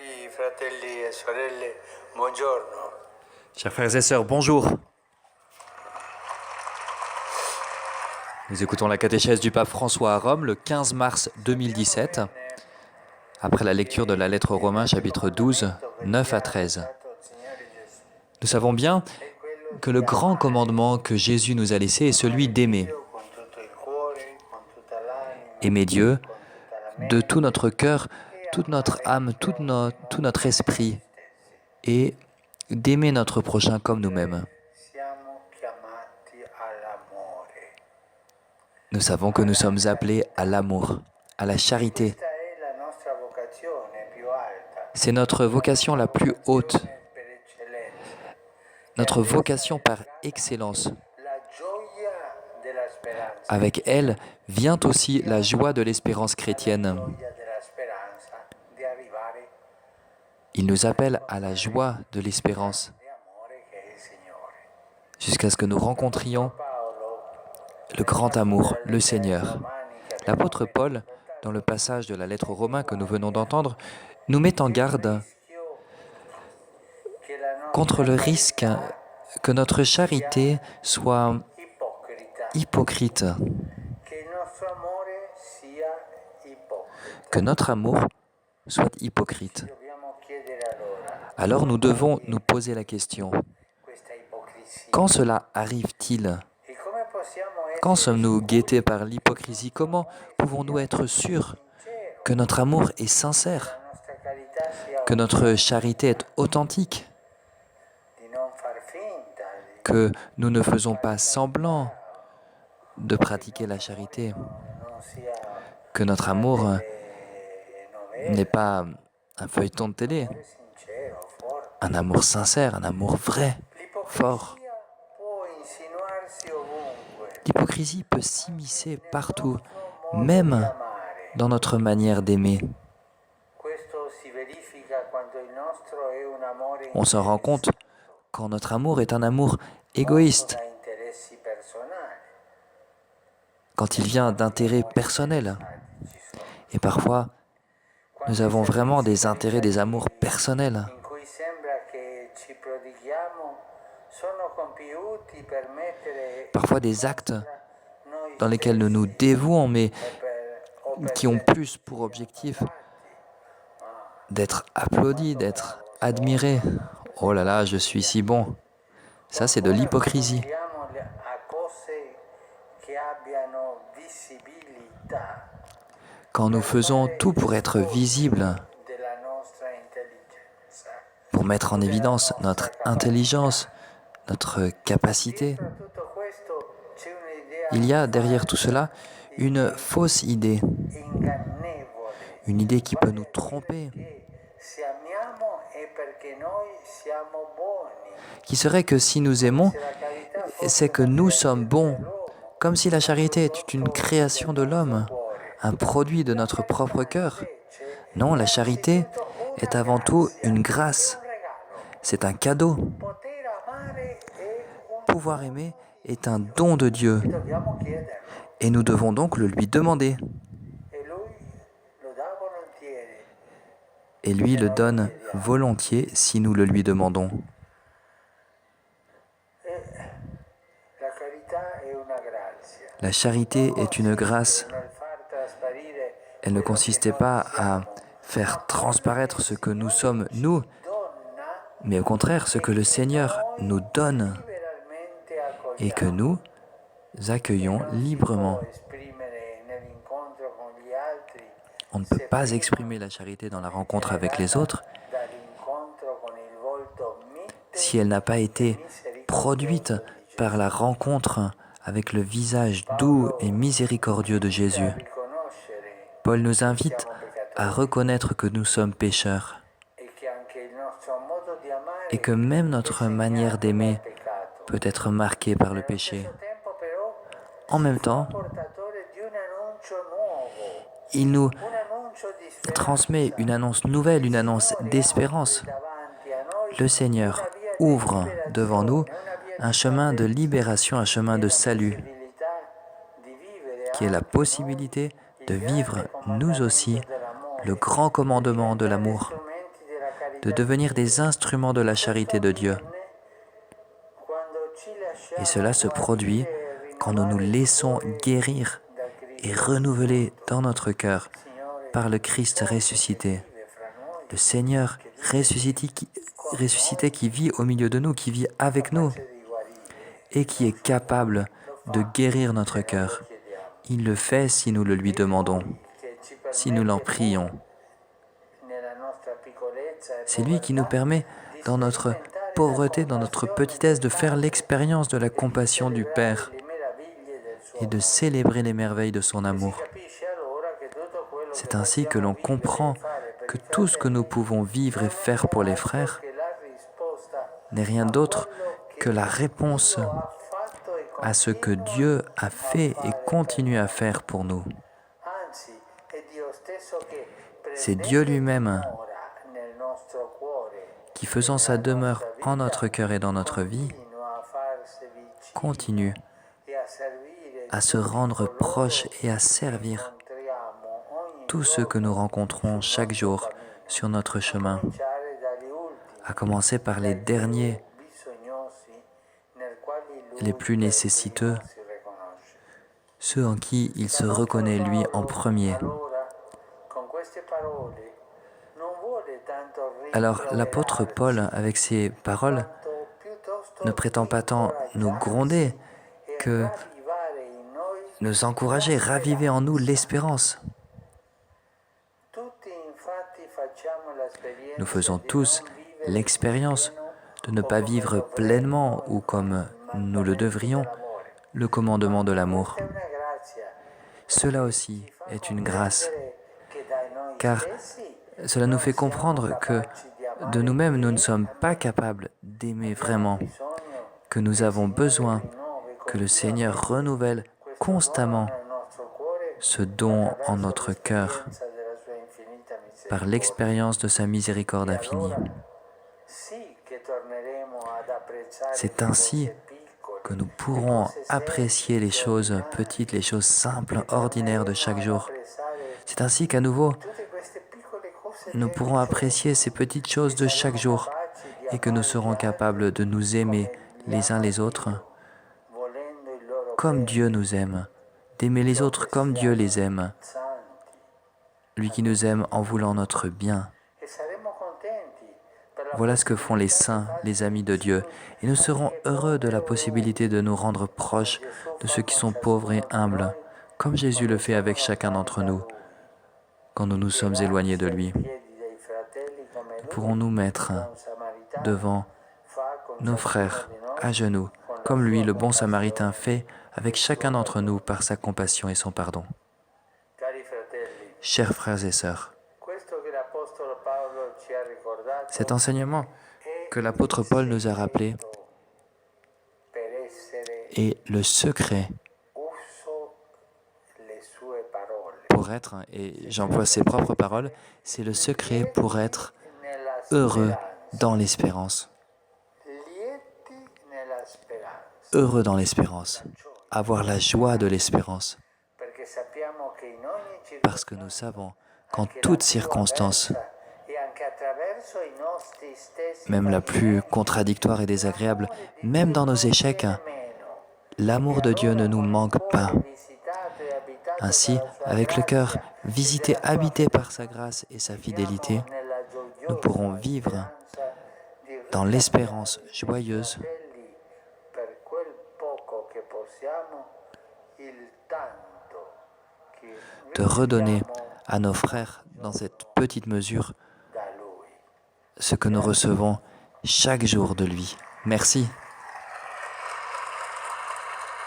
Cari fratelli e sorelle, buongiorno. Chers frères et sœurs, bonjour. Nous écoutons la catéchèse du pape François à Rome le 15 mars 2017, après la lecture de la lettre aux Romains chapitre 12, 9 à 13. Nous savons bien que le grand commandement que Jésus nous a laissé est celui d'aimer. Aimer Dieu de tout notre cœur, toute notre âme, tout notre esprit, et d'aimer notre prochain comme nous-mêmes. Nous savons que nous sommes appelés à l'amour, à la charité. C'est notre vocation la plus haute, notre vocation par excellence. Avec elle vient aussi la joie de l'espérance chrétienne. Il nous appelle à la joie de l'espérance, jusqu'à ce que nous rencontrions le grand amour, le Seigneur. L'apôtre Paul, dans le passage de la lettre aux Romains que nous venons d'entendre, nous met en garde contre le risque que notre charité soit hypocrite, que notre amour soit hypocrite. Alors nous devons nous poser la question, quand cela arrive-t-il ? Quand sommes-nous guettés par l'hypocrisie ? Comment pouvons-nous être sûrs que notre amour est sincère, que notre charité est authentique, que nous ne faisons pas semblant de pratiquer la charité, que notre amour n'est pas un feuilleton de télé, un amour sincère, un amour vrai, fort. L'hypocrisie peut s'immiscer partout, même dans notre manière d'aimer. On s'en rend compte quand notre amour est un amour égoïste, quand il vient d'intérêts personnels. Et parfois, nous avons vraiment des intérêts, des amours personnels, parfois des actes dans lesquels nous nous dévouons, mais qui ont plus pour objectif d'être applaudis, d'être admirés. Oh là là, je suis si bon. Ça, c'est de l'hypocrisie. Quand nous faisons tout pour être visibles, pour mettre en évidence notre intelligence, notre capacité, il y a derrière tout cela une fausse idée, une idée qui peut nous tromper, qui serait que si nous aimons, c'est que nous sommes bons, comme si la charité était une création de l'homme, un produit de notre propre cœur. Non, la charité est avant tout une grâce, c'est un cadeau. Pouvoir aimer est un don de Dieu, et nous devons donc le lui demander. Et lui le donne volontiers si nous le lui demandons. La charité est une grâce. Elle ne consistait pas à faire transparaître ce que nous sommes, nous, mais au contraire, ce que le Seigneur nous donne et que nous accueillons librement. On ne peut pas exprimer la charité dans la rencontre avec les autres si elle n'a pas été produite par la rencontre avec le visage doux et miséricordieux de Jésus. Paul nous invite à reconnaître que nous sommes pécheurs et que même notre manière d'aimer peut être marquée par le péché. En même temps, il nous transmet une annonce nouvelle, une annonce d'espérance. Le Seigneur ouvre devant nous un chemin de libération, un chemin de salut, qui est la possibilité de vivre, nous aussi, le grand commandement de l'amour. de devenir des instruments de la charité de Dieu. Et cela se produit quand nous nous laissons guérir et renouveler dans notre cœur par le Christ ressuscité. Le Seigneur ressuscité qui vit au milieu de nous, qui vit avec nous et qui est capable de guérir notre cœur. Il le fait si nous le lui demandons, si nous l'en prions. C'est lui qui nous permet, dans notre pauvreté, dans notre petitesse, de faire l'expérience de la compassion du Père et de célébrer les merveilles de son amour. C'est ainsi que l'on comprend que tout ce que nous pouvons vivre et faire pour les frères n'est rien d'autre que la réponse à ce que Dieu a fait et continue à faire pour nous. C'est Dieu lui-même qui, faisant sa demeure en notre cœur et dans notre vie, continue à se rendre proche et à servir tous ceux que nous rencontrons chaque jour sur notre chemin, à commencer par les derniers, les plus nécessiteux, ceux en qui il se reconnaît lui en premier. Alors l'apôtre Paul, avec ces paroles, ne prétend pas tant nous gronder que nous encourager, raviver en nous l'espérance. Nous faisons tous l'expérience de ne pas vivre pleinement ou comme nous le devrions le commandement de l'amour. Cela aussi est une grâce, car cela nous fait comprendre que de nous-mêmes, nous ne sommes pas capables d'aimer vraiment, que nous avons besoin que le Seigneur renouvelle constamment ce don en notre cœur par l'expérience de sa miséricorde infinie. C'est ainsi que nous pourrons apprécier les choses petites, les choses simples, ordinaires de chaque jour. C'est ainsi qu'à nouveau, nous pourrons apprécier ces petites choses de chaque jour et que nous serons capables de nous aimer les uns les autres comme Dieu nous aime, d'aimer les autres comme Dieu les aime, lui qui nous aime en voulant notre bien. Voilà ce que font les saints, les amis de Dieu, et nous serons heureux de la possibilité de nous rendre proches de ceux qui sont pauvres et humbles, comme Jésus le fait avec chacun d'entre nous, quand nous nous sommes éloignés de lui. Nous pourrons nous mettre devant nos frères, à genoux, comme lui, le bon Samaritain, fait avec chacun d'entre nous par sa compassion et son pardon. Chers frères et sœurs, cet enseignement que l'apôtre Paul nous a rappelé est le secret pour être, et j'emploie ses propres paroles, c'est le secret pour être heureux dans l'espérance. Heureux dans l'espérance, avoir la joie de l'espérance, parce que nous savons qu'en toutes circonstances, même la plus contradictoire et désagréable, même dans nos échecs, l'amour de Dieu ne nous manque pas. Ainsi, avec le cœur visité, habité par sa grâce et sa fidélité, nous pourrons vivre dans l'espérance joyeuse de redonner à nos frères, dans cette petite mesure, ce que nous recevons chaque jour de lui. Merci.